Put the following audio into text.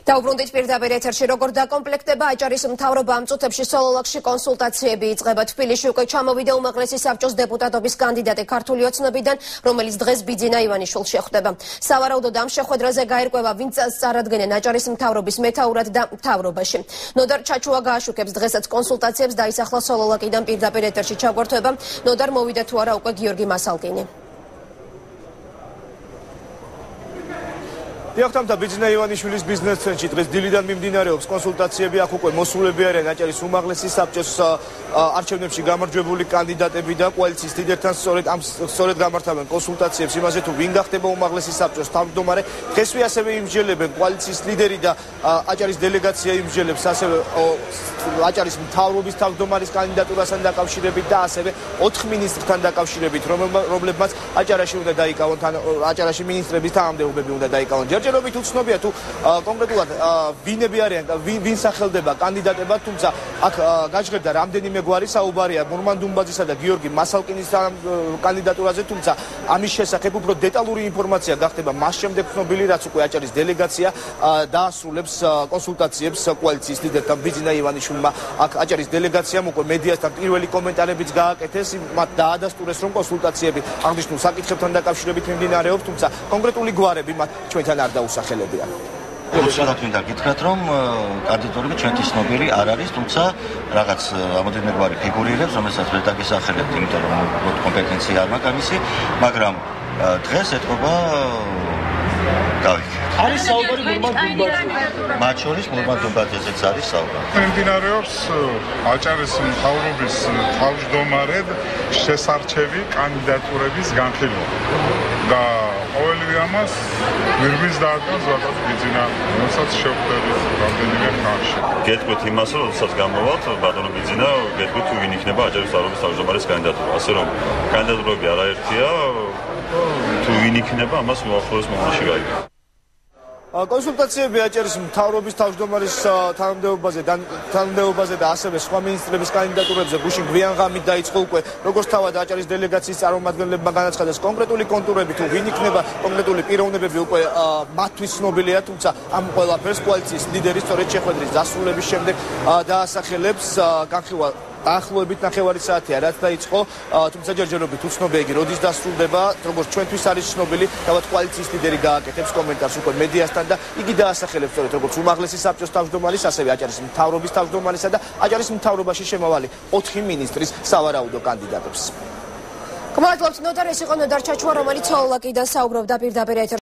Დაუბრუნდით პირდაპირ ეთერში, როგორ დაკომპლექტება აჭარის მთავრობა ამ წუთებში სოლოლაკში კონსულტაციები იწყება. თბილისში უკვე ჩამოვიდა უმაღლესი საბჭოს დეპუტატობის კანდიდატი ქართული ოცნებიდან, რომელიც დღეს ბიძინა ივანიშვილს შეხვდება. სავარაუდოდ ამ შეხვედრაზე გაირკვევა, ვინც წარადგენენ აჭარის მთავრობის მეთაურად და მთავრობაში. ნოდარ ჩაჩუა გააშუქებს დღესაც კონსულტაციებს, დაისახლა სოლოლაკიდან პირდაპირ ეთერში ჩაგვერთვება. ნოდარ, მოვიდა თუ არა უკვე გიორგი მასალკინი? დიახტამთა ბიძინა ივანიშვილის ბიზნეს ცენტრში დღეს დილიდან მიმდინარეობს კონსულტაციები. აქ უკვე მოსულები არიან აჭარის უმაღლესი საბჭოს არჩევნებში გამარჯვებული კანდიდატები და კოალიციის ლიდერთან სწორედ გამართავენ კონსულტაციებს იმაზე თუ ვინ გახდება უმაღლესი საბჭოს თავმჯდომარე. დღესვე ასევე იმსჯელებენ კოალიციის ლიდერი და აჭარის დელეგაცია იმსჯელებს ასევე აჭარის მთავრობის თავმჯდომარის კანდიდატურასთან დაკავშირებით და ასევე 4 მინისტრთან დაკავშირებით, რომლებმაც აჭარაში უნდა დაიკავონ, აჭარაში მინისტრების თანამდებობები უნდა დაიკავონ. ჯერჯერობით უცნობია თუ კონკრეტულად ვინები არიან, ვინ სახელდება კანდიდატებად, თუმცა აქ გაჟღერდა რამდენიმე გვარი საუბარია მურმან დუმბაძისა და გიორგი მასალკინის კანდიდატურაზე, თუმცა ამის შესახებ უფრო დეტალური ინფორმაცია გახდება მას შემდეგ ცნობილი, რაც უკვე აჭარის დელეგაცია დაასრულებს კონსულტაციებს კოალიციის ლიდერთან ბიძინა ივანიშვილმა. აქ აჭარის დელეგაციამ უკვე მედიასთან პირველი კომენტარებიც გააკეთეს, მათ დაადასტურეს, რომ კონსულტაციები აღნიშნულ საკითხებთან დაკავშირებით მიმდინარეობს, თუმცა კონკრეტული გვარები მათ ჩვენთან არ დაუსახელებია. უცბად მინდა გითხრათ, რომ კანდიდატურები ჩვენთვის ცნობილი არ არის, თუმცა რაღაც რამოდენიმე გვარი ფიგურირებს, რომელსაც ვერ დაგესახელებთ, იმიტომ რომ კომპეტენცია არ მაქვს ამისი, მაგრამ დღეს ეთქობა გავიქეთ. არის საუბარი მურმან დუმბაძეზე. მათ შორის მურმან დუმბაძეზეც არის საუბარი. მიმდინარეობს აჭარის მთავრობის თავმჯდომარედ შესარჩევი კანდიდატურების განხილვა და ყოველივე ამას მიღების დაადგას ვატას ბიძინა, რომელსაც შევხვდებით რამდენიმე ხანში. გეტყვით იმას, რომ როდესაც გამოვალთ ბატონო ბიძინა, გეტყვით თუ ვინ იქნება აჭარის მთავრობის თავმჯდომარის კანდიდატურა. ასე რომ კანდიდატურები არაერთია, თუ ვინ იქნება, ამას უახლოეს მომავალში გაიგებთ. კონსულტაციები აჭარის მთავრობის თავმჯდომარის თანამდებობაზე და ასევე სხვა მინისტრების კანდიდატურებზე გუშინ გვიან ღამით დაიწყო უკვე, როგორც თავად აჭარის დელეგაციის წარმომადგენლებმა განაცხადეს კონკრეტული კონტურები თუ ვინ იქნება, კონკრეტული პიროვნებები უკვე მათთვის ცნობილია, თუმცა ამ ყველაფერს კოალიციის ლიდერი სწორედ შეხვედრის დასრულების შემდეგ დაასახელებს. განხილვა დაახლოებით 9 საათია რაც დაიწყო, თუმცა ჯერჯერობით უცნობია იგი როდის დასრულდება, როგორც ჩვენთვის არის ცნობილი, თავად კოალიციის ლიდერი გააკეთებს კომენტარს უკვე მედიასთან და იგი დაასახელებს სწორედ როგორც უმაღლესი საბჭოს თავმჯდომარის, ასევე აჭარის მთავრობის თავმჯდომარისა და აჭარის მთავრობაში შემავალი 4 მინისტრის სავარაუდო კანდიდატებს. გმადლობთ, ნოდარ, ეს იყო ნოდარ ჩაჩუა, რომელიც სოლოლაკიდან საუბრობდა პირდაპირ ეთერში.